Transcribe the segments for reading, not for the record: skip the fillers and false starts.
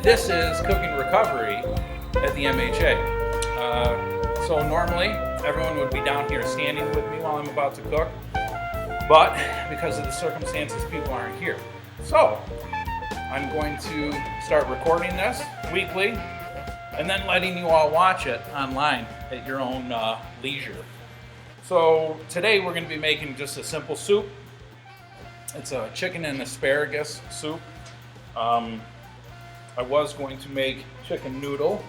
This is Cooking Recovery at the MHA. So normally everyone would be down here standing with me while I'm about to cook, but because of the circumstances, people aren't here. So I'm going to start recording this weekly and then letting you all watch it online at your own leisure. So today we're going to be making just a simple soup. It's a chicken and asparagus soup. I was going to make chicken noodle,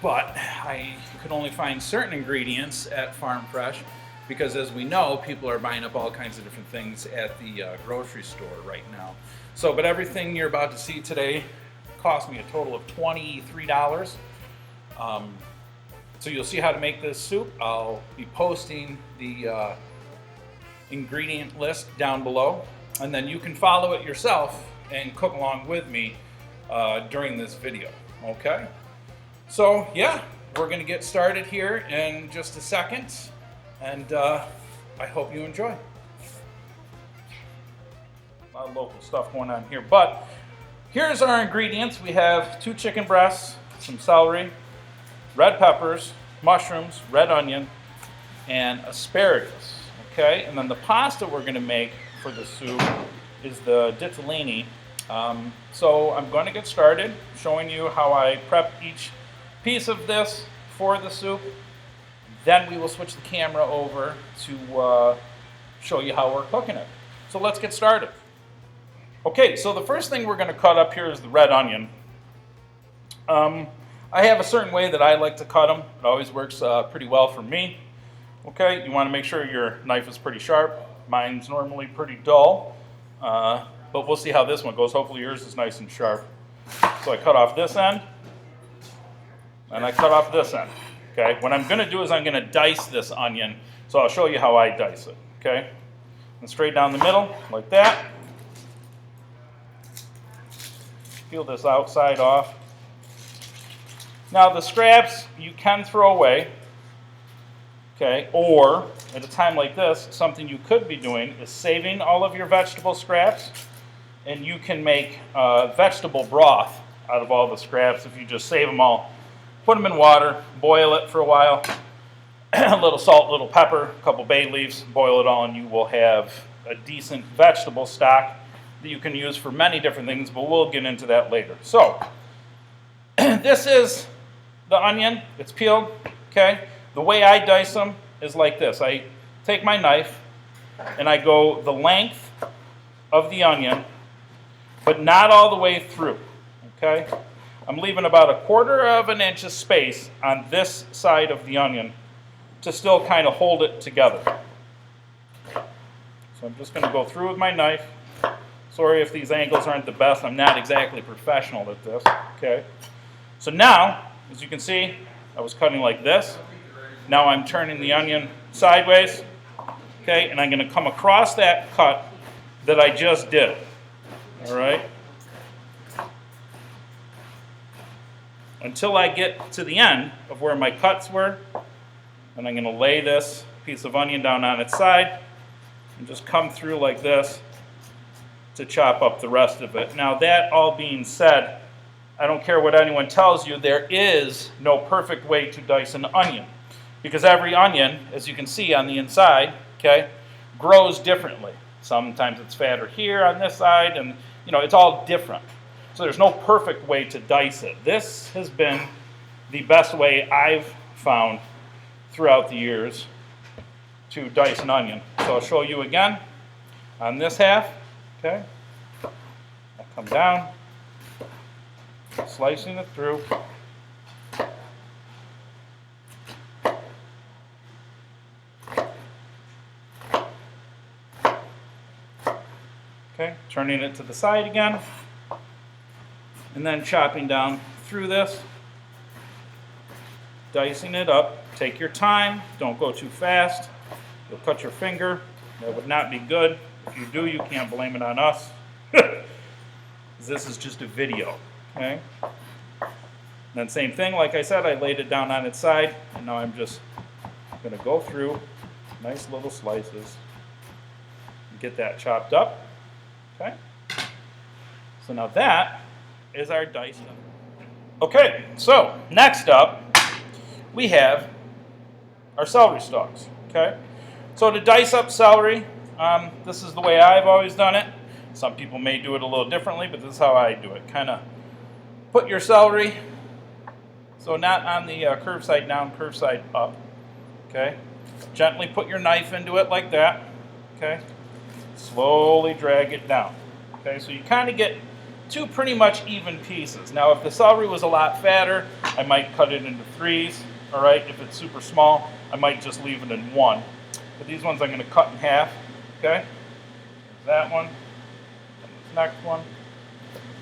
but I could only find certain ingredients at Farm Fresh because, as we know, people are buying up all kinds of different things at the grocery store right now. So, but everything you're about to see today cost me a total of $23. So you'll see how to make this soup. I'll be posting the ingredient list down below, and then you can follow it yourself and cook along with me during this video, okay? So yeah, we're gonna get started here in just a second, and I hope you enjoy. A lot of local stuff going on here, but here's our ingredients. We have 2 chicken breasts, some celery, red peppers, mushrooms, red onion, and asparagus, okay? And then the pasta we're gonna make for the soup is the ditalini. So I'm going to get started showing you how I prep each piece of this for the soup. Then we will switch the camera over to show you how we're cooking it. So let's get started. Okay, so the first thing we're going to cut up here is the red onion. I have a certain way that I like to cut them. It always works pretty well for me. Okay, you want to make sure your knife is pretty sharp. Mine's normally pretty dull. But we'll see how this one goes. Hopefully yours is nice and sharp. So I cut off this end, and I cut off this end. Okay, what I'm going to do is I'm going to dice this onion. So I'll show you how I dice it. Okay, and straight down the middle, like that. Peel this outside off. Now the scraps you can throw away. Okay, or at a time like this, something you could be doing is saving all of your vegetable scraps, and you can make vegetable broth out of all the scraps if you just save them all. Put them in water, boil it for a while, a little salt, a little pepper, a couple bay leaves, boil it all, and you will have a decent vegetable stock that you can use for many different things, but we'll get into that later. So, this is the onion. It's peeled, okay? The way I dice them is like this. I take my knife and I go the length of the onion, but not all the way through, okay? I'm leaving about 1/4 of an inch of space on this side of the onion to still kind of hold it together. So I'm just going to go through with my knife. Sorry if these angles aren't the best. I'm not exactly professional at this, okay? So now, as you can see, I was cutting like this. Now I'm turning the onion sideways, okay, and I'm going to come across that cut that I just did, all right, until I get to the end of where my cuts were, and I'm going to lay this piece of onion down on its side and just come through like this to chop up the rest of it. Now that all being said, I don't care what anyone tells you, there is no perfect way to dice an onion. Because every onion, as you can see on the inside, okay, grows differently. Sometimes it's fatter here on this side, and it's all different. So there's no perfect way to dice it. This has been the best way I've found throughout the years to dice an onion. So I'll show you again on this half, okay. I come down, slicing it through. Okay, turning it to the side again, and then chopping down through this, dicing it up. Take your time, don't go too fast. You'll cut your finger. That would not be good. If you do, you can't blame it on us. This is just a video, okay? And then same thing, like I said, I laid it down on its side, and now I'm just going to go through nice little slices and get that chopped up. Okay? So now that is our dice done. Okay, so next up, we have our celery stalks. Okay, so to dice up celery, this is the way I've always done it. Some people may do it a little differently, but this is how I do it. Kind of put your celery, so not on the curved side down, curved side up. Okay, gently put your knife into it like that. Okay, slowly drag it down. Okay, so you kind of get two pretty much even pieces. Now, if the celery was a lot fatter, I might cut it into threes. All right, if it's super small, I might just leave it in one. But these ones I'm going to cut in half. Okay, that one, and this next one,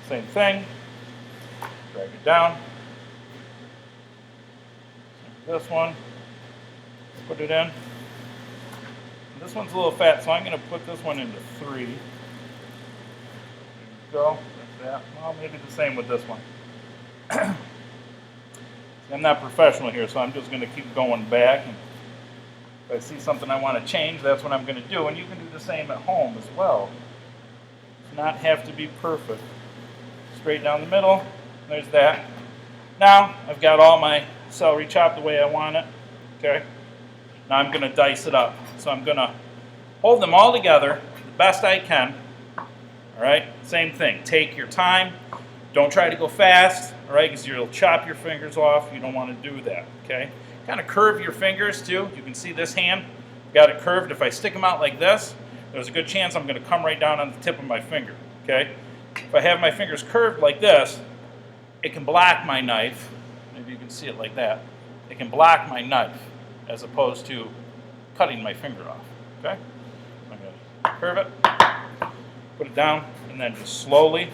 same thing. Drag it down. This one, put it in. This one's a little fat, so I'm going to put this one into three. There you go. That. Well, maybe the same with this one. I'm not professional here, so I'm just going to keep going back. And if I see something I want to change, that's what I'm going to do. And you can do the same at home as well. Does not have to be perfect. Straight down the middle. There's that. Now I've got all my celery chopped the way I want it. Okay. Now I'm going to dice it up. So I'm going to hold them all together the best I can. All right, same thing. Take your time. Don't try to go fast, all right, because you'll chop your fingers off. You don't want to do that, okay? Kind of curve your fingers, too. You can see this hand. Got it curved. If I stick them out like this, there's a good chance I'm going to come right down on the tip of my finger, okay? If I have my fingers curved like this, it can block my knife. Maybe you can see it like that. It can block my knife as opposed to cutting my finger off, okay? I'm going to curve it. Put it down, and then just slowly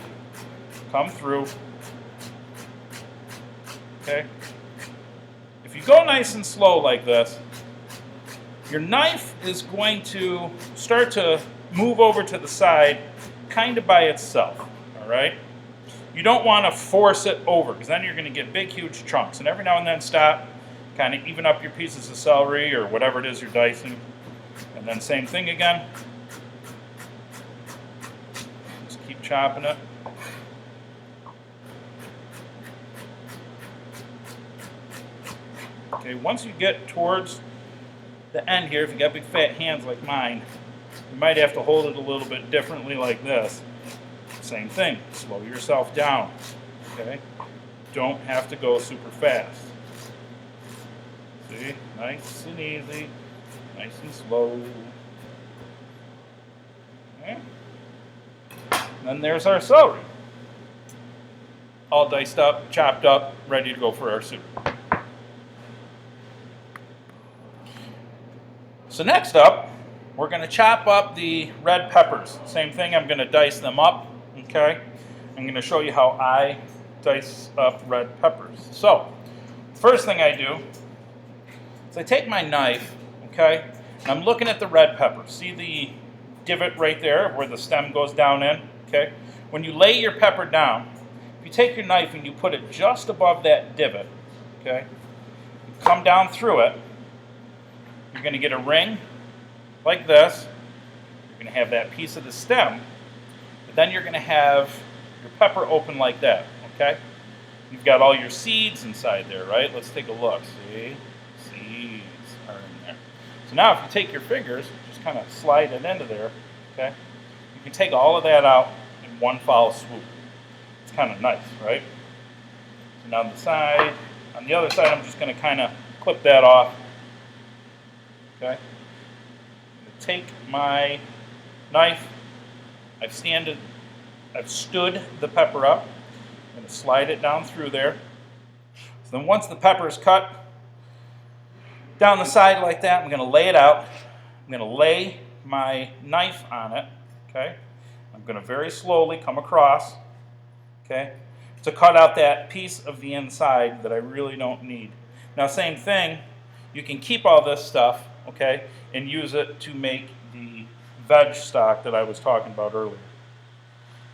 come through. Okay? If you go nice and slow like this, your knife is going to start to move over to the side kind of by itself. All right? You don't want to force it over, because then you're going to get big, huge chunks. And every now and then stop, kind of even up your pieces of celery or whatever it is you're dicing. And then same thing again. Chopping it. Okay, once you get towards the end here, if you got big fat hands like mine, you might have to hold it a little bit differently like this. Same thing, slow yourself down. Okay, don't have to go super fast. See, nice and easy, nice and slow. Okay. And then there's our celery. All diced up, chopped up, ready to go for our soup. So next up, we're going to chop up the red peppers. Same thing, I'm going to dice them up, okay? I'm going to show you how I dice up red peppers. So, first thing I do is I take my knife, okay, and I'm looking at the red pepper. See the divot right there where the stem goes down in? Okay. When you lay your pepper down, if you take your knife and you put it just above that divot, okay, you come down through it, you're going to get a ring like this. You're going to have that piece of the stem, but then you're going to have your pepper open like that, okay? You've got all your seeds inside there, right? Let's take a look. See? Seeds are in there. So now if you take your fingers, just kind of slide it into there, okay? You can take all of that out in one foul swoop. It's kind of nice, right? So now on the other side, I'm just going to kind of clip that off. Okay? I'm going to take my knife. I've stood the pepper up. I'm going to slide it down through there. So then once the pepper is cut down the side like that, I'm going to lay it out. I'm going to lay my knife on it. Okay, I'm going to very slowly come across, okay, to cut out that piece of the inside that I really don't need. Now, same thing, you can keep all this stuff, okay, and use it to make the veg stock that I was talking about earlier.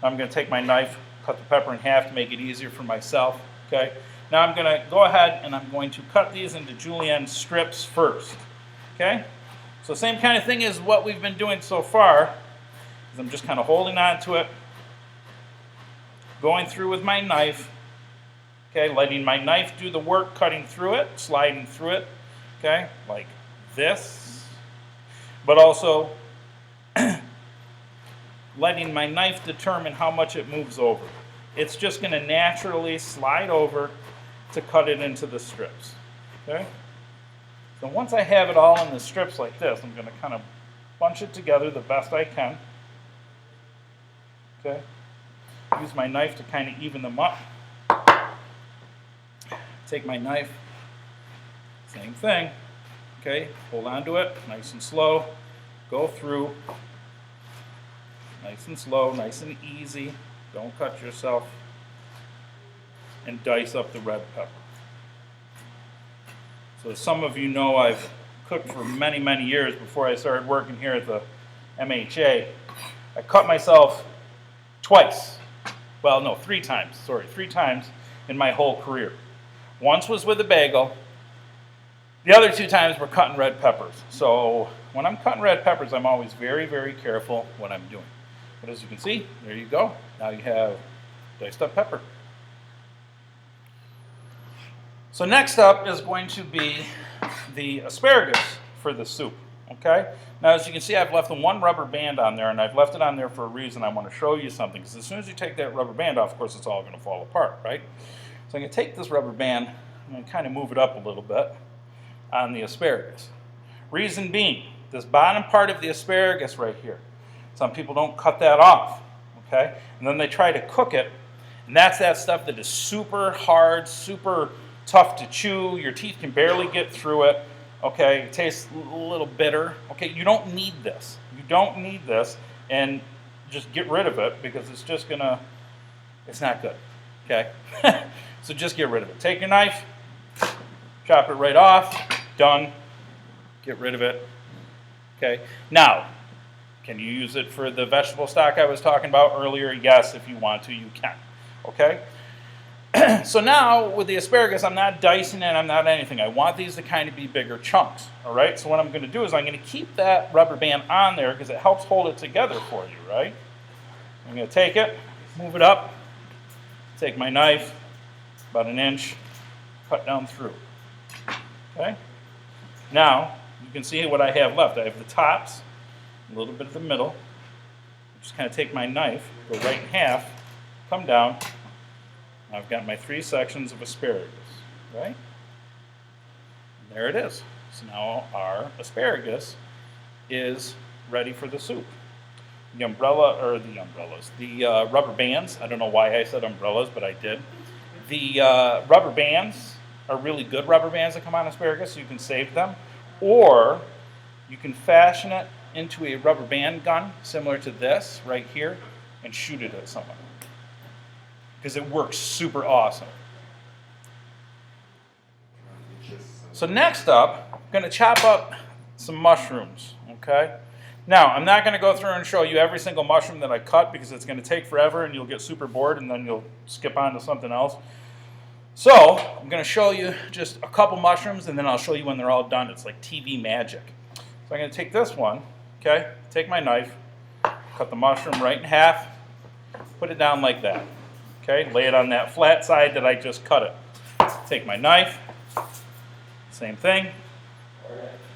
I'm going to take my knife, cut the pepper in half to make it easier for myself, okay. Now I'm going to go ahead and I'm going to cut these into julienne strips first, okay. So same kind of thing as what we've been doing so far. I'm just kind of holding on to it, going through with my knife, okay, letting my knife do the work, cutting through it, sliding through it, okay, like this, but also letting my knife determine how much it moves over. It's just going to naturally slide over to cut it into the strips, okay? So once I have it all in the strips like this, I'm going to kind of bunch it together the best I can, okay? Use my knife to kind of even them up. Take my knife, same thing, okay? Hold on to it, nice and slow. Go through, nice and slow, nice and easy. Don't cut yourself. And dice up the red pepper. So as some of you know, I've cooked for many, many years before I started working here at the MHA. I cut myself twice. Well, no, 3 times. Sorry, 3 times in my whole career. Once was with a bagel. The other 2 times were cutting red peppers. So when I'm cutting red peppers, I'm always very, very careful what I'm doing. But as you can see, there you go. Now you have diced up pepper. So next up is going to be the asparagus for the soup, okay? Now as you can see, I've left the 1 rubber band on there, and I've left it on there for a reason. I want to show you something, because as soon as you take that rubber band off, of course, it's all going to fall apart, right? So I'm going to take this rubber band, I'm going to kind of move it up a little bit on the asparagus. Reason being, this bottom part of the asparagus right here, some people don't cut that off, okay? And then they try to cook it, and that's that stuff that is super hard, super tough to chew. Your teeth can barely get through it, okay? It tastes a little bitter, okay? You don't need this. You don't need this, and just get rid of it, because it's just gonna, it's not good, okay? So just get rid of it. Take your knife, chop it right off, done, get rid of it, okay? Now, can you use it for the vegetable stock I was talking about earlier? Yes, if you want to, you can, okay? So now, with the asparagus, I'm not dicing it, I'm not anything. I want these to kind of be bigger chunks, all right? So what I'm going to do is I'm going to keep that rubber band on there because it helps hold it together for you, right? I'm going to take it, move it up, take my knife, about 1 inch, cut down through, okay? Now, you can see what I have left. I have the tops, a little bit of the middle. Just kind of take my knife, go right in half, come down. I've got my 3 sections of asparagus, right? And there it is. So now our asparagus is ready for the soup. The rubber bands, I don't know why I said umbrellas, but I did. The rubber bands are really good rubber bands that come on asparagus, so you can save them. Or you can fashion it into a rubber band gun, similar to this right here, and shoot it at someone, because it works super awesome. So next up, I'm going to chop up some mushrooms, okay? Now, I'm not going to go through and show you every single mushroom that I cut, because it's going to take forever and you'll get super bored and then you'll skip on to something else. So, I'm going to show you just a couple mushrooms, and then I'll show you when they're all done. It's like TV magic. So I'm going to take this one, okay? Take my knife, cut the mushroom right in half, put it down like that. Okay, lay it on that flat side that I just cut it. Take my knife, same thing,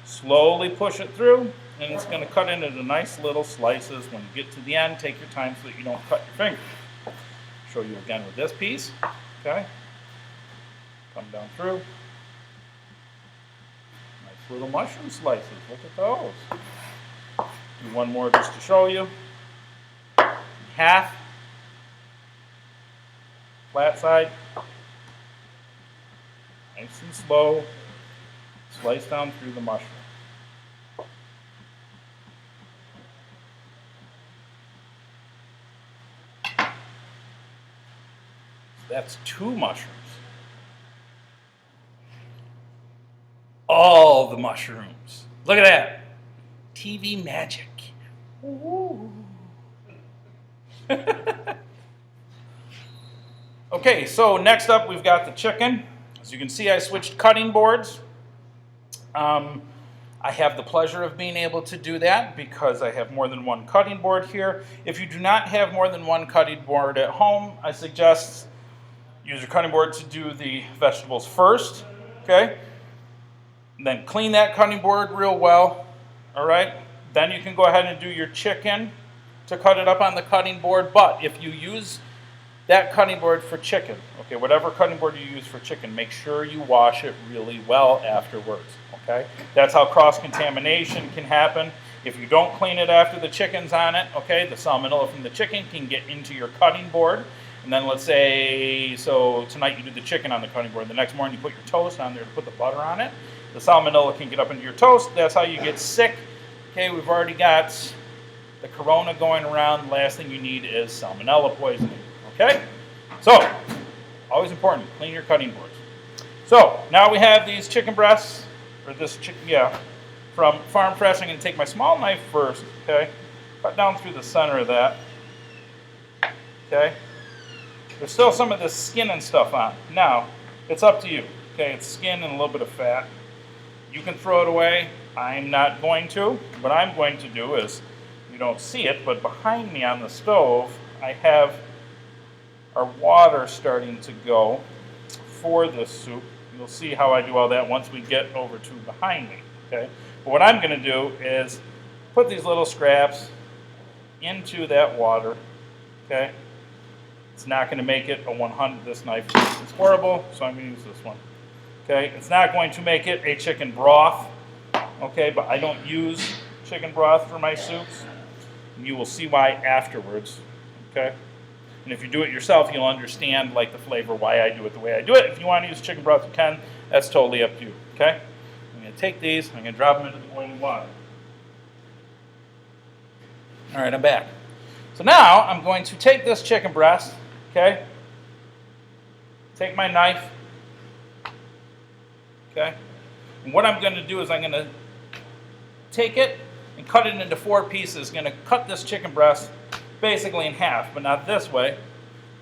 slowly push it through, and it's going to cut into the nice little slices. When you get to the end, take your time so that you don't cut your finger. Show you again with this piece, okay? Come down through. Nice little mushroom slices, look at those. Do one more just to show you. Half. Flat side, nice and slow, slice down through the mushroom. So that's 2 mushrooms. All the mushrooms. Look at that. TV magic. Ooh. Okay, so next up we've got the chicken. As you can see, I switched cutting boards. I have the pleasure of being able to do that because I have more than one cutting board here. If you do not have more than one cutting board at home, I suggest use your cutting board to do the vegetables first, okay? And then clean that cutting board real well, all right? Then you can go ahead and do your chicken to cut it up on the cutting board. But if you use that cutting board for chicken, okay, whatever cutting board you use for chicken, make sure you wash it really well afterwards, okay? That's how cross-contamination can happen. If you don't clean it after the chicken's on it, okay, the salmonella from the chicken can get into your cutting board. And then let's say, so tonight you do the chicken on the cutting board. The next morning you put your toast on there to put the butter on it. The salmonella can get up into your toast. That's how you get sick. Okay, we've already got the corona going around. The last thing you need is salmonella poisoning. Okay? So, always important, clean your cutting boards. So, now we have these chicken breasts, or this chicken, from Farm Fresh. I'm going to take my small knife first, okay? Cut down through the center of that. Okay? There's still some of this skin and stuff on. Now, it's up to you. Okay, it's skin and a little bit of fat. You can throw it away. I'm not going to. What I'm going to do is, you don't see it, but behind me on the stove, I have our water starting to go for this soup. You'll see how I do all that once we get over to behind me, okay? But what I'm going to do is put these little scraps into that water, okay? It's not going to make it a 100, this knife is horrible, so I'm going to use this one, okay? It's not going to make it a chicken broth, okay? But I don't use chicken broth for my soups. You will see why afterwards, okay? And if you do it yourself, you'll understand like the flavor, why I do it the way I do it. If you want to use chicken broth, you can. That's totally up to you, okay? I'm going to take these, I'm going to drop them into the boiling water. All right, I'm back. So now I'm going to take this chicken breast, okay? Take my knife, okay? And what I'm going to do is I'm going to take it and cut it into 4 pieces. I'm going to cut this chicken breast basically in half, but not this way,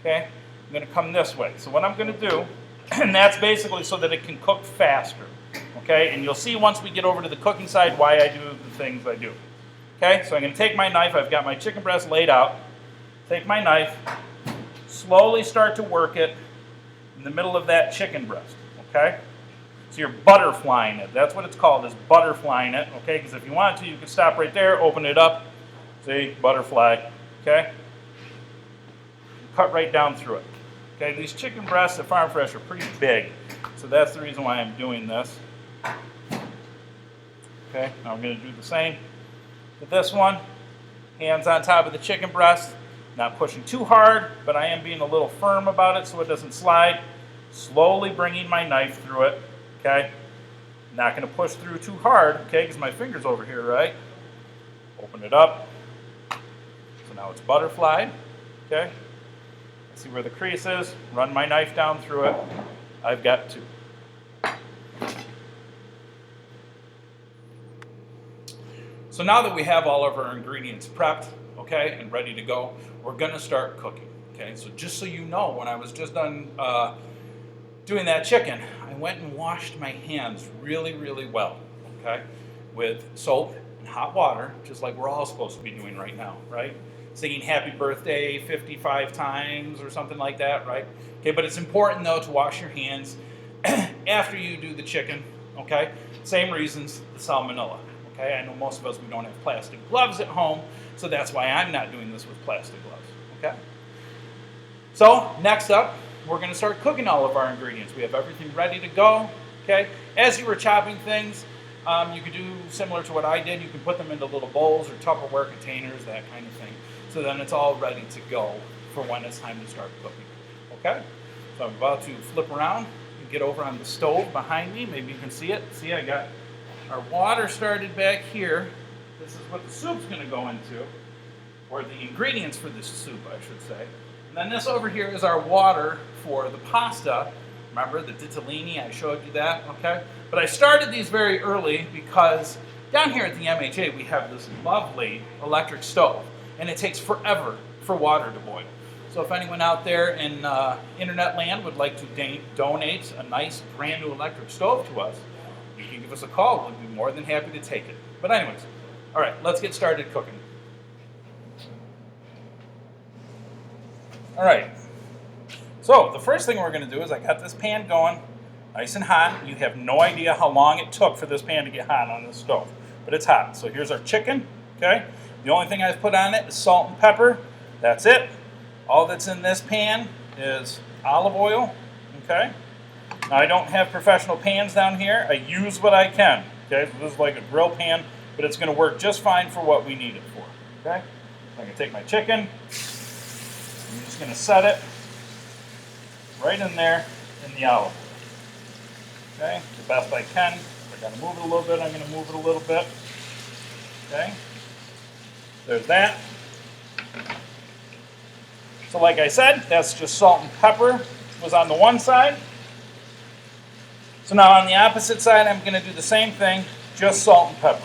okay? I'm going to come this way. So what I'm going to do, and that's basically so that it can cook faster, okay? And you'll see once we get over to the cooking side why I do the things I do. Okay, so I'm going to take my knife. I've got my chicken breast laid out. Take my knife, slowly start to work it in the middle of that chicken breast, okay? So you're butterflying it. That's what it's called, is butterflying it, okay? Because if you want to, you can stop right there, open it up. See, butterfly, okay? Cut right down through it. Okay, these chicken breasts at Farm Fresh are pretty big, so that's the reason why I'm doing this. Okay, now I'm going to do the same with this one. Hands on top of the chicken breast. Not pushing too hard, but I am being a little firm about it so it doesn't slide. Slowly bringing my knife through it, okay? Not going to push through too hard, okay, because my finger's over here, right? Open it up. So now it's butterflied, okay? See where the crease is. Run my knife down through it. I've got 2. So now that we have all of our ingredients prepped, okay, and ready to go, we're going to start cooking, okay? So just so you know, when I was just done doing that chicken, I went and washed my hands really, really well, okay, with soap and hot water, just like we're all supposed to be doing right now, right? Singing happy birthday 55 times or something like that, right? Okay, but it's important, though, to wash your hands after you do the chicken, okay? Same reasons, the salmonella. Okay, I know most of us, we don't have plastic gloves at home, so that's why I'm not doing this with plastic gloves, okay? So, next up, we're going to start cooking all of our ingredients. We have everything ready to go, okay? As you were chopping things, you could do similar to what I did. You can put them into little bowls or Tupperware containers, that kind of thing. So then it's all ready to go for when it's time to start cooking, okay? So I'm about to flip around and get over on the stove behind me. Maybe you can see it. See, I got our water started back here. This is what the soup's going to go into, or the ingredients for this soup, I should say. And then this over here is our water for the pasta. Remember the ditalini, I showed you that, okay? But I started these very early because down here at the MHA we have this lovely electric stove, and it takes forever for water to boil. So if anyone out there in internet land would like to donate a nice brand new electric stove to us, you can give us a call. We'd be more than happy to take it. But anyways, all right, let's get started cooking. All right, so the first thing we're going to do is I got this pan going nice and hot. You have no idea how long it took for this pan to get hot on the stove, but it's hot. So here's our chicken, okay? The only thing I've put on it is salt and pepper. That's it. All that's in this pan is olive oil, okay? Now, I don't have professional pans down here. I use what I can, okay? So this is like a grill pan, but it's going to work just fine for what we need it for, okay? So I'm going to take my chicken. I'm just going to set it right in there in the olive oil, okay? The best I can. If I got to move it a little bit, I'm going to move it a little bit, okay? There's that. So like I said, that's just salt and pepper was on the one side. So now on the opposite side, I'm going to do the same thing, just salt and pepper,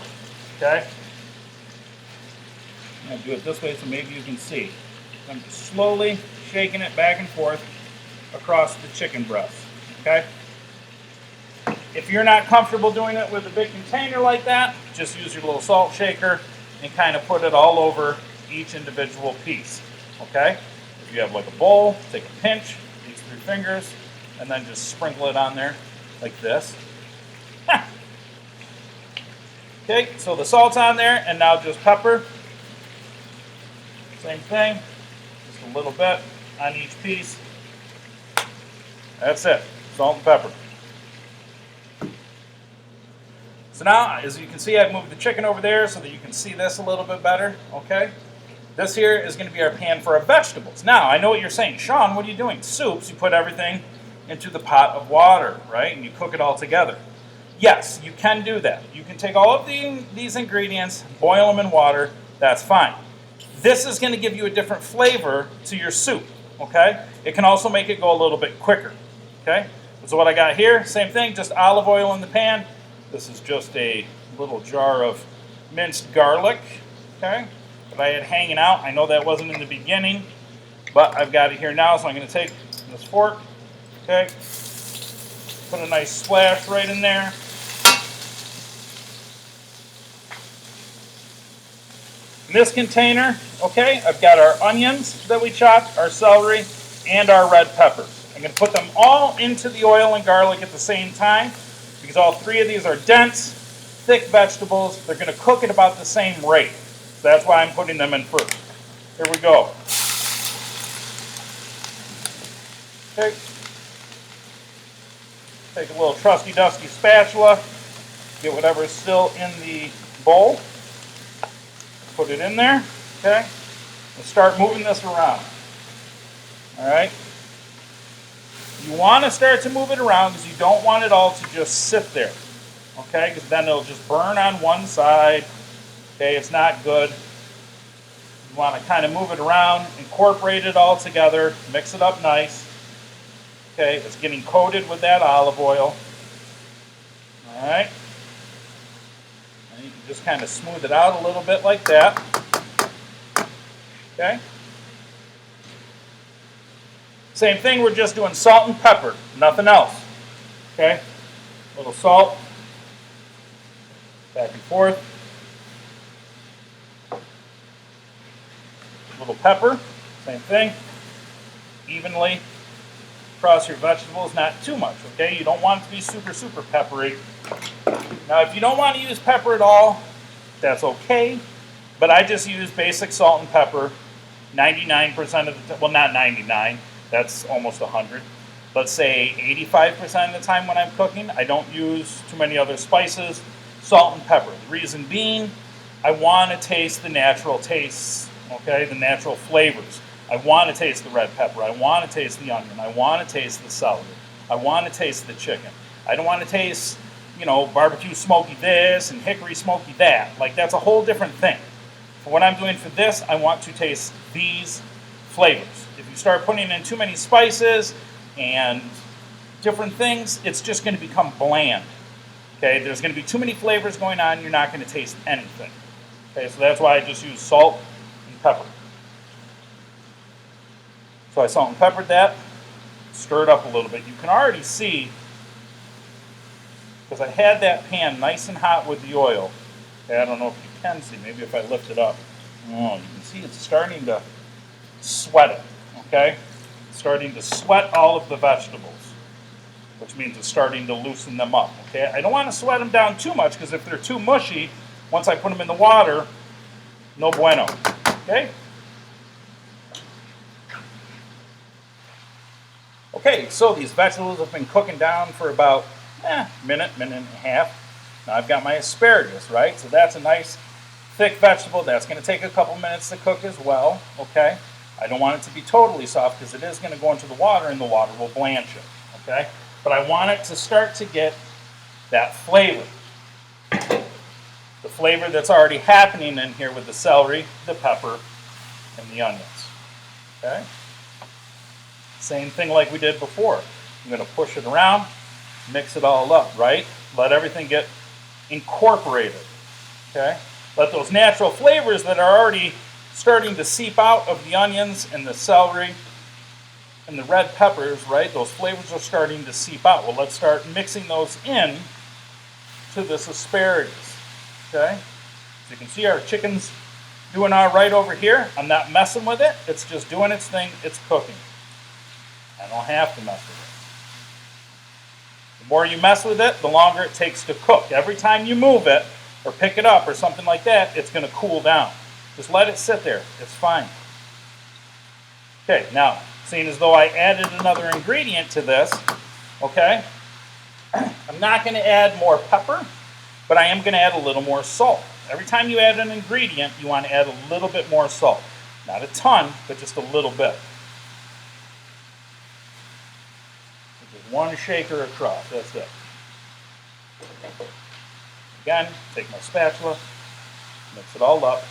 okay? I'm going to do it this way so maybe you can see. I'm just slowly shaking it back and forth across the chicken breast, okay? If you're not comfortable doing it with a big container like that, just use your little salt shaker and kind of put it all over each individual piece, okay? If you have like a bowl, take a pinch, these 3 fingers, and then just sprinkle it on there like this. Okay, so the salt's on there, and now just pepper. Same thing, just a little bit on each piece. That's it, salt and pepper. So now, as you can see, I've moved the chicken over there so that you can see this a little bit better, okay? This here is going to be our pan for our vegetables. Now, I know what you're saying. Sean, what are you doing? Soups, you put everything into the pot of water, right? And you cook it all together. Yes, you can do that. You can take all of these ingredients, boil them in water, that's fine. This is going to give you a different flavor to your soup, okay? It can also make it go a little bit quicker, okay? So what I got here, same thing, just olive oil in the pan. This is just a little jar of minced garlic, okay, that I had hanging out. I know that wasn't in the beginning, but I've got it here now, so I'm going to take this fork, okay, put a nice splash right in there. In this container, okay, I've got our onions that we chopped, our celery, and our red peppers. I'm going to put them all into the oil and garlic at the same time, because all 3 of these are dense, thick vegetables. They're going to cook at about the same rate. So that's why I'm putting them in first. Here we go. Okay. Take a little trusty dusty spatula, get whatever's still in the bowl, put it in there, okay, and start moving this around. All right. You want to start to move it around because you don't want it all to just sit there, okay? Because then it'll just burn on one side, okay? It's not good. You want to kind of move it around, incorporate it all together, mix it up nice, okay? It's getting coated with that olive oil, all right? And you can just kind of smooth it out a little bit like that, okay? Same thing, we're just doing salt and pepper, nothing else. Okay? A little salt, back and forth. A little pepper, same thing. Evenly across your vegetables, not too much, okay? You don't want it to be super, super peppery. Now, if you don't want to use pepper at all, that's okay. But I just use basic salt and pepper 99% of the time. Well, not 99. That's almost 100. Let's say 85% of the time when I'm cooking, I don't use too many other spices, salt and pepper. The reason being, I want to taste the natural tastes, okay, the natural flavors. I want to taste the red pepper. I want to taste the onion. I want to taste the celery. I want to taste the chicken. I don't want to taste, barbecue smoky this and hickory smoky that. Like, that's a whole different thing. For what I'm doing for this, I want to taste these flavors. If you start putting in too many spices and different things, it's just going to become bland. Okay, there's going to be too many flavors going on, you're not going to taste anything. Okay, so that's why I just use salt and pepper. So I salt and peppered that, stir it up a little bit. You can already see because I had that pan nice and hot with the oil. Okay, I don't know if you can see, maybe if I lift it up. Oh, you can see it's starting to sweat it, okay? It's starting to sweat all of the vegetables, which means it's starting to loosen them up, okay? I don't want to sweat them down too much because if they're too mushy, once I put them in the water, no bueno, okay? Okay, so these vegetables have been cooking down for about minute and a half. Now I've got my asparagus, right? So that's a nice thick vegetable. That's going to take a couple minutes to cook as well, okay? I don't want it to be totally soft because it is going to go into the water and the water will blanch it, okay? But I want it to start to get that flavor. The flavor that's already happening in here with the celery, the pepper, and the onions, okay? Same thing like we did before. I'm going to push it around, mix it all up, right? Let everything get incorporated, okay? Let those natural flavors that are already starting to seep out of the onions and the celery and the red peppers, right? Those flavors are starting to seep out. Well, let's start mixing those in to this asparagus, okay? So you can see our chicken's doing all right over here. I'm not messing with it. It's just doing its thing. It's cooking. I don't have to mess with it. The more you mess with it, the longer it takes to cook. Every time you move it or pick it up or something like that, it's going to cool down. Just let it sit there. It's fine. Okay, now, seeing as though I added another ingredient to this, okay, I'm not going to add more pepper, but I am going to add a little more salt. Every time you add an ingredient, you want to add a little bit more salt. Not a ton, but just a little bit. Just one shaker across, that's it. Again, take my spatula, mix it all up.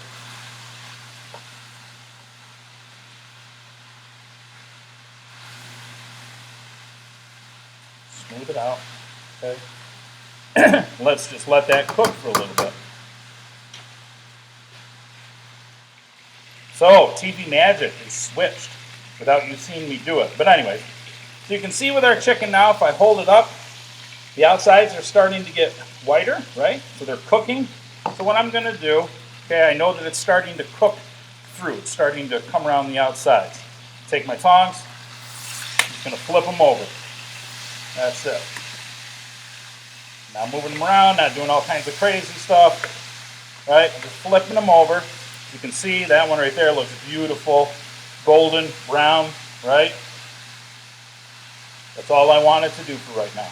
Smooth it out, okay? Let's just let that cook for a little bit. So, TV magic is switched without you seeing me do it. But anyways, so you can see with our chicken now, if I hold it up, the outsides are starting to get whiter, right? So they're cooking. So what I'm going to do, okay, I know that it's starting to cook through. It's starting to come around the outsides. Take my tongs, I'm just going to flip them over. That's it. Now moving them around, not doing all kinds of crazy stuff, right? I'm just flipping them over. You can see that one right there looks beautiful, golden, brown, right? That's all I wanted to do for right now.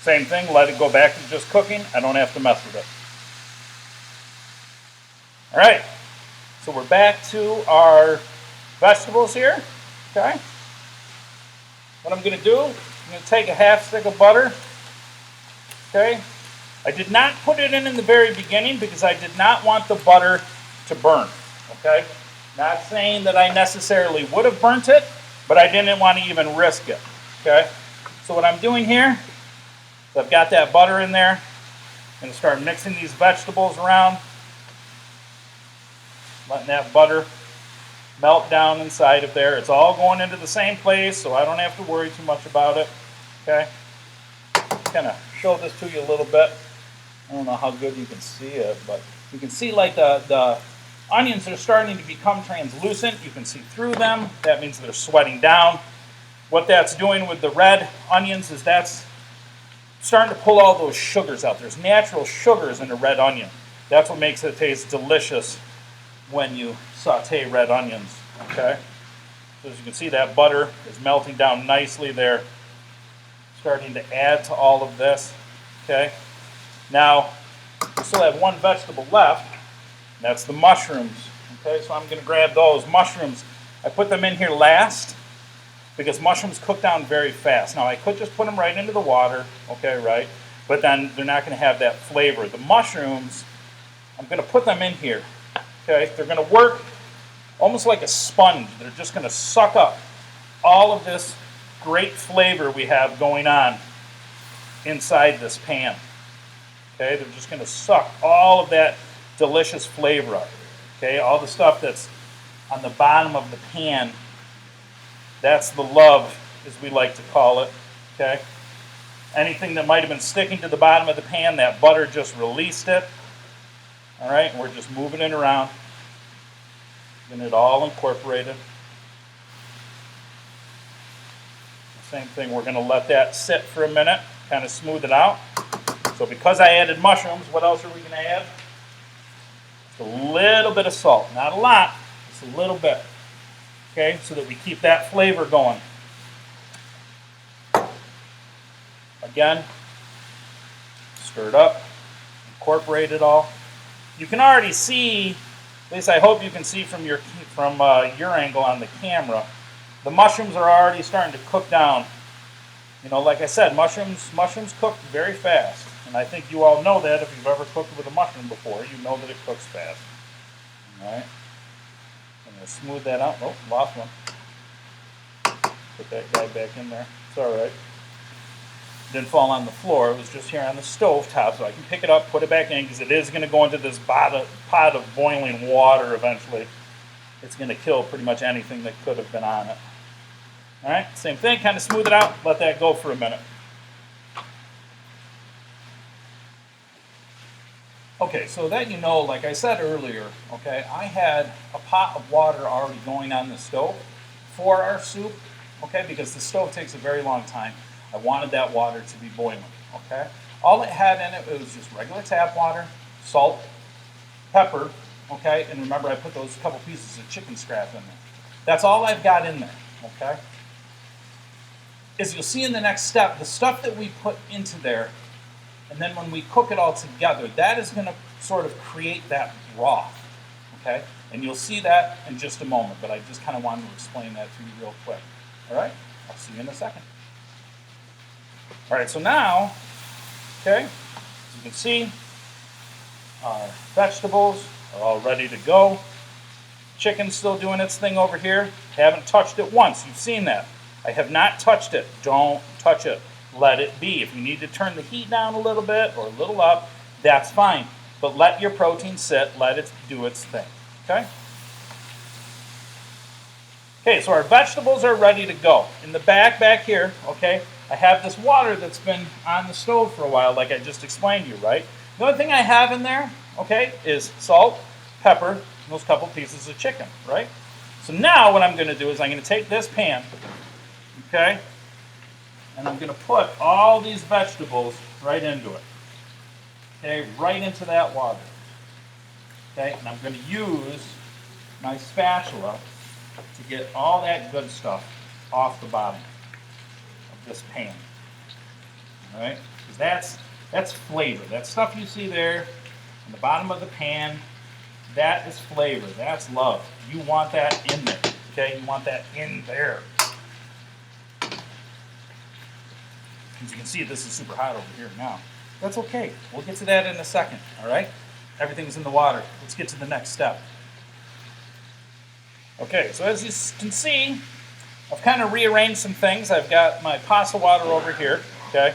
Same thing, let it go back to just cooking. I don't have to mess with it. All right, so we're back to our vegetables here, okay? What I'm going to do, I'm going to take a half stick of butter, okay? I did not put it in the very beginning because I did not want the butter to burn, okay? Not saying that I necessarily would have burnt it, but I didn't want to even risk it, okay? So what I'm doing here is I've got that butter in there. I'm going to start mixing these vegetables around, letting that butter melt down inside of there. It's all going into the same place, so I don't have to worry too much about it, okay? Kind of show this to you a little bit. I don't know how good you can see it, but you can see like the onions are starting to become translucent. You can see through them. That means they're sweating down. What that's doing with the red onions is that's starting to pull all those sugars out. There's natural sugars in a red onion. That's what makes it taste delicious when you saute red onions, okay? So as you can see, that butter is melting down nicely there. Starting to add to all of this, okay? Now, we still have one vegetable left, and that's the mushrooms, okay? So I'm going to grab those mushrooms. I put them in here last because mushrooms cook down very fast. Now, I could just put them right into the water, okay, right? But then they're not going to have that flavor. The mushrooms, I'm going to put them in here, okay? They're going to work almost like a sponge. They're just going to suck up all of this great flavor we have going on inside this pan. Okay, they're just going to suck all of that delicious flavor up. Okay, all the stuff that's on the bottom of the pan, that's the love, as we like to call it. Okay, Anything that might have been sticking to the bottom of the pan, that butter just released it. All right, and we're just moving it around, getting it all incorporated. Same thing, we're going to let that sit for a minute, kind of smooth it out. So because I added mushrooms, what else are we going to add? Just a little bit of salt. Not a lot, just a little bit. Okay, so that we keep that flavor going. Again, stir it up, incorporate it all. You can already see, at least I hope you can see from your angle on the camera, the mushrooms are already starting to cook down. You know, like I said, mushrooms cook very fast. And I think you all know that if you've ever cooked with a mushroom before, you know that it cooks fast. All right. I'm going to smooth that out. Oh, lost one. Put that guy back in there. It's all right. Didn't fall on the floor. It was just here on the stove top, so I can pick it up, put it back in, because it is going to go into this pot of boiling water eventually. It's going to kill pretty much anything that could have been on it. All right, same thing, kind of smooth it out, let that go for a minute. Okay, so that you know, like I said earlier, okay, I had a pot of water already going on the stove for our soup, okay, because the stove takes a very long time. I wanted that water to be boiling, okay? All it had in it was just regular tap water, salt, pepper, okay? And remember, I put those couple pieces of chicken scrap in there. That's all I've got in there, okay? As you'll see in the next step, the stuff that we put into there, and then when we cook it all together, that is going to sort of create that broth, okay? And you'll see that in just a moment, but I just kind of wanted to explain that to you real quick, all right? I'll see you in a second. All right, so now, okay, as you can see, our vegetables are all ready to go. Chicken's still doing its thing over here. Haven't touched it once. You've seen that. I have not touched it. Don't touch it. Let it be. If you need to turn the heat down a little bit or a little up, that's fine. But let your protein sit. Let it do its thing. Okay? Okay, so our vegetables are ready to go. In the back here, okay, I have this water that's been on the stove for a while, like I just explained to you, right? The only thing I have in there, okay, is salt, pepper, and those couple pieces of chicken, right? So now what I'm going to do is I'm going to take this pan, okay, and I'm going to put all these vegetables right into it, okay, right into that water, okay, and I'm going to use my spatula to get all that good stuff off the bottom of this pan, all right, because that's flavor. That stuff you see there in the bottom of the pan, that is flavor. That's love. You want that in there, okay? You want that in there. As you can see, this is super hot over here now. That's okay. We'll get to that in a second, all right? Everything's in the water. Let's get to the next step. Okay, so as you can see, I've kind of rearranged some things. I've got my pasta water over here, okay?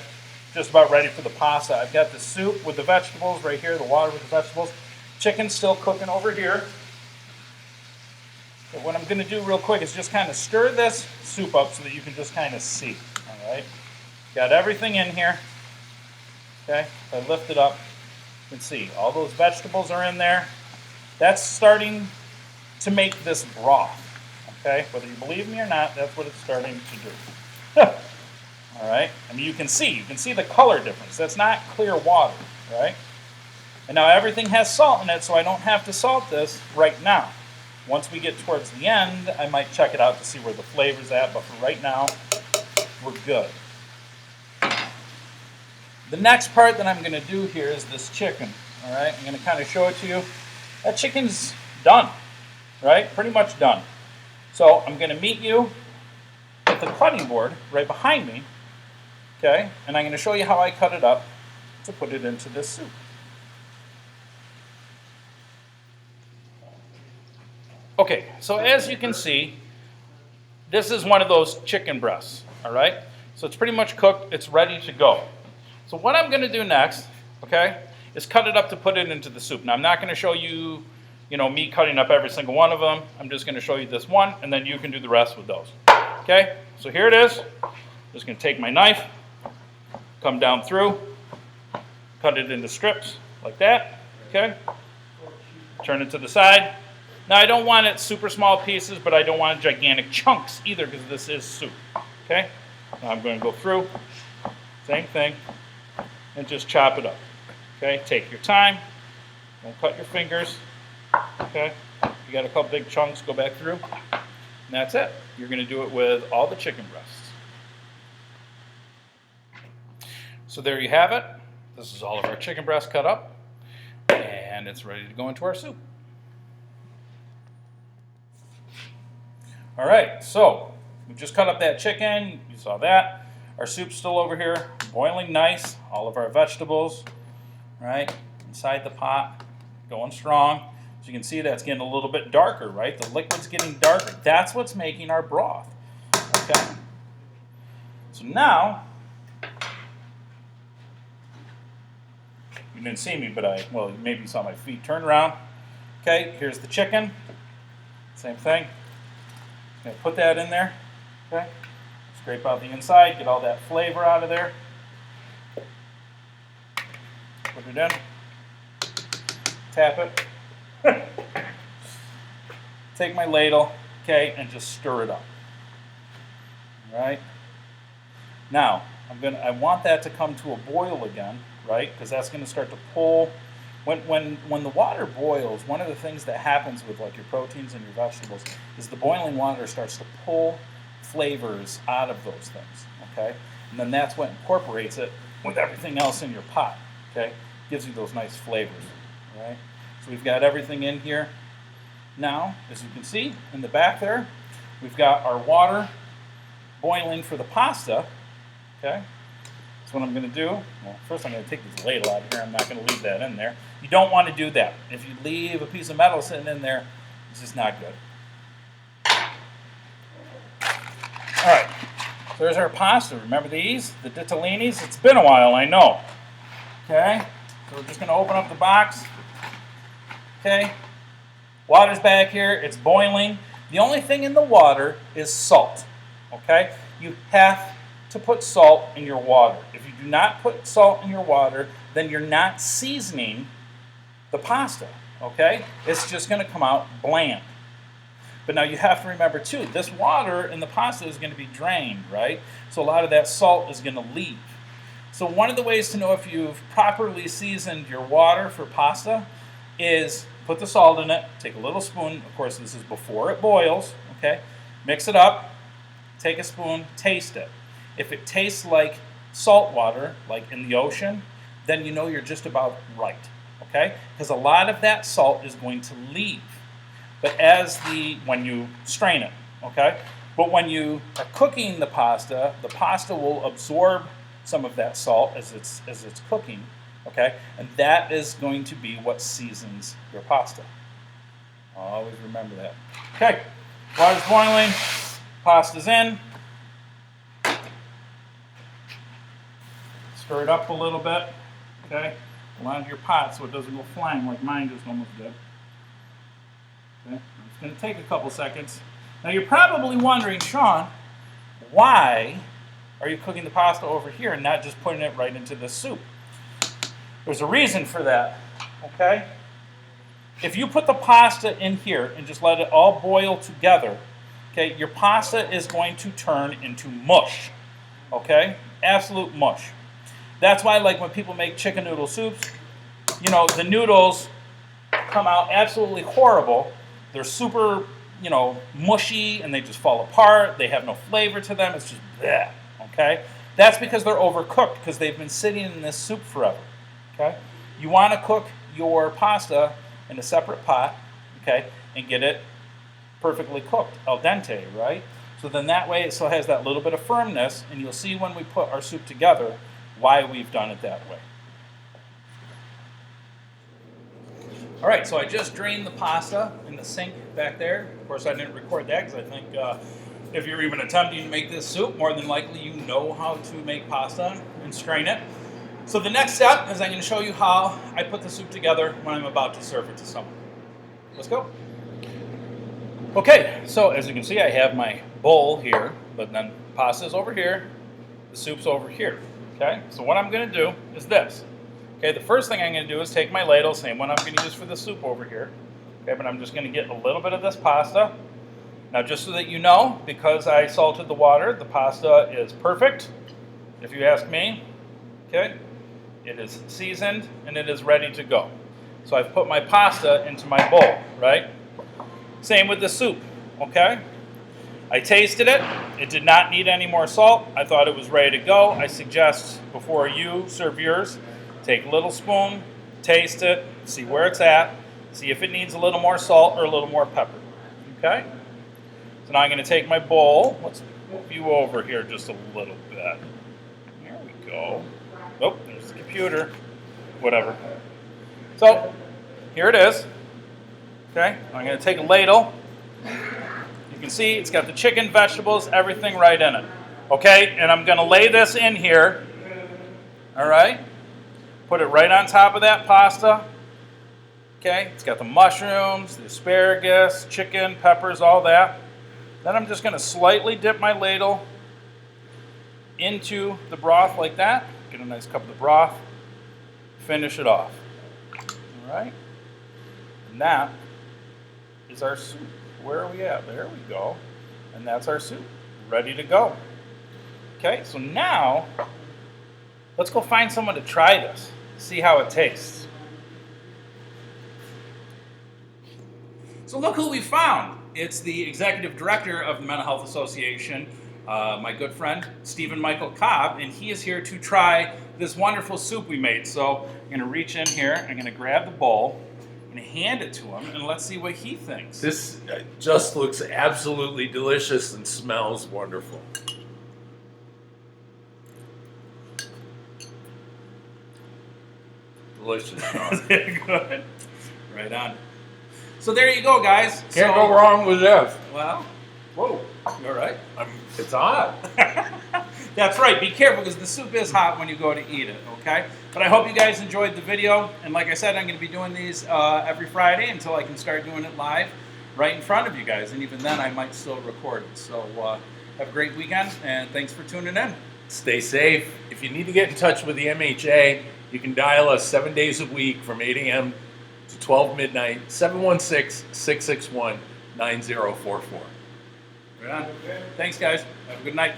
Just about ready for the pasta. I've got the soup with the vegetables right here, the water with the vegetables. Chicken's still cooking over here. But what I'm going to do real quick is just kind of stir this soup up so that you can just kind of see, all right? Got everything in here, okay? If I lift it up, you can see all those vegetables are in there. That's starting to make this broth, okay? Whether you believe me or not, that's what it's starting to do. All right? I mean, you can see the color difference. That's not clear water, right? And now everything has salt in it, so I don't have to salt this right now. Once we get towards the end, I might check it out to see where the flavor's at, but for right now, we're good. The next part that I'm going to do here is this chicken, all right? I'm going to kind of show it to you. That chicken's done, right? Pretty much done. So I'm going to meet you at the cutting board right behind me, okay? And I'm going to show you how I cut it up to put it into this soup. Okay, so as you can see, this is one of those chicken breasts, all right? So it's pretty much cooked. It's ready to go. So what I'm going to do next, okay, is cut it up to put it into the soup. Now, I'm not going to show you, me cutting up every single one of them. I'm just going to show you this one, and then you can do the rest with those. Okay, so here it is. I'm just going to take my knife, come down through, cut it into strips like that, okay? Turn it to the side. Now I don't want it super small pieces, but I don't want gigantic chunks either because this is soup, okay? Now I'm going to go through, same thing, and just chop it up, okay? Take your time, don't cut your fingers, okay? You got a couple big chunks, go back through, and that's it. You're going to do it with all the chicken breasts. So there you have it. This is all of our chicken breast cut up, and it's ready to go into our soup. All right, so we just cut up that chicken. You saw that. Our soup's still over here, boiling nice. All of our vegetables, right, inside the pot, going strong. So you can see that's getting a little bit darker, right? The liquid's getting darker. That's what's making our broth, okay? So now, you didn't see me, but well, maybe you saw my feet. Turn around. Okay, here's the chicken. Same thing. Gonna put that in there. Okay, scrape out the inside, get all that flavor out of there. Put it in. Tap it. Take my ladle, okay, and just stir it up. All right. Now I want that to come to a boil again, right? Because that's going to start to pull. When the water boils, one of the things that happens with like your proteins and your vegetables is the boiling water starts to pull flavors out of those things, okay? And then that's what incorporates it with everything else in your pot, okay? Gives you those nice flavors, all right? So we've got everything in here. Now, as you can see in the back there, we've got our water boiling for the pasta, okay? So what I'm going to do, well, first I'm going to take this ladle out of here. I'm not going to leave that in there. You don't want to do that. If you leave a piece of metal sitting in there, it's just not good. All right, so there's our pasta. Remember these, the ditallinis? It's been a while, I know. Okay, so we're just going to open up the box. Okay, water's back here. It's boiling. The only thing in the water is salt. Okay, you have to put salt in your water. If you do not put salt in your water, then you're not seasoning the pasta, okay? It's just going to come out bland. But now you have to remember too, this water in the pasta is going to be drained, right? So a lot of that salt is going to leave. So one of the ways to know if you've properly seasoned your water for pasta is put the salt in it, take a little spoon, of course this is before it boils, okay? Mix it up, take a spoon, taste it. If it tastes like salt water, like in the ocean, then you know you're just about right, okay? Because a lot of that salt is going to leave. But when you strain it, okay? But when you are cooking the pasta will absorb some of that salt as it's cooking, okay? And that is going to be what seasons your pasta. Always remember that. Okay, water's boiling, pasta's in. Stir it up a little bit, okay? Around your pot so it doesn't go flying like mine just almost did. Okay, it's going to take a couple seconds. Now you're probably wondering, Sean, why are you cooking the pasta over here and not just putting it right into the soup? There's a reason for that, okay? If you put the pasta in here and just let it all boil together, okay, your pasta is going to turn into mush, okay? Absolute mush. That's why, like, when people make chicken noodle soups, you know, the noodles come out absolutely horrible. They're super, you know, mushy, and they just fall apart. They have no flavor to them. It's just bleh, okay? That's because they're overcooked, because they've been sitting in this soup forever, okay? You want to cook your pasta in a separate pot, okay, and get it perfectly cooked, al dente, right? So then that way it still has that little bit of firmness, and you'll see when we put our soup together why we've done it that way. All right, so I just drained the pasta in the sink back there. Of course, I didn't record that because I think if you're even attempting to make this soup, more than likely you know how to make pasta and strain it. So the next step is I'm going to show you how I put the soup together when I'm about to serve it to someone. Let's go. Okay, so as you can see, I have my bowl here, but then pasta's over here, the soup's over here. Okay, so what I'm going to do is this. Okay, the first thing I'm going to do is take my ladle, same one I'm going to use for the soup over here. Okay, but I'm just going to get a little bit of this pasta. Now, just so that you know, because I salted the water, the pasta is perfect, if you ask me. Okay, it is seasoned and it is ready to go. So I've put my pasta into my bowl, right? Same with the soup, okay? I tasted it. It did not need any more salt. I thought it was ready to go. I suggest before you serve yours, take a little spoon, taste it, see where it's at, see if it needs a little more salt or a little more pepper, okay? So now I'm going to take my bowl. Let's move you over here just a little bit. There we go. Oh, there's the computer. Whatever. So, here it is. Okay, I'm going to take a ladle. You can see it's got the chicken, vegetables, everything right in it. Okay, and I'm going to lay this in here. All right. Put it right on top of that pasta. Okay, it's got the mushrooms, the asparagus, chicken, peppers, all that. Then I'm just going to slightly dip my ladle into the broth like that. Get a nice cup of the broth. Finish it off. All right. And that is our soup. Where are we at? There we go. And that's our soup. Ready to go. Okay, so now let's go find someone to try this. See how it tastes. So look who we found. It's the executive director of the Mental Health Association, my good friend, Stephen Michael Cobb, and he is here to try this wonderful soup we made. So I'm going to reach in here, I'm going to grab the bowl, I'm going to hand it to him, and let's see what he thinks. This just looks absolutely delicious and smells wonderful. Delicious. Good. Right on. So there you go, guys. Can't go wrong with this. Well, whoa, you all right? It's hot. That's right. Be careful because the soup is hot when you go to eat it, okay? But I hope you guys enjoyed the video. And like I said, I'm going to be doing these every Friday until I can start doing it live right in front of you guys. And even then, I might still record it. So have a great weekend, and thanks for tuning in. Stay safe. If you need to get in touch with the MHA, you can dial us 7 days a week from 8 a.m. to 12 midnight, 716-661-9044. Right on. Thanks, guys. Have a good night.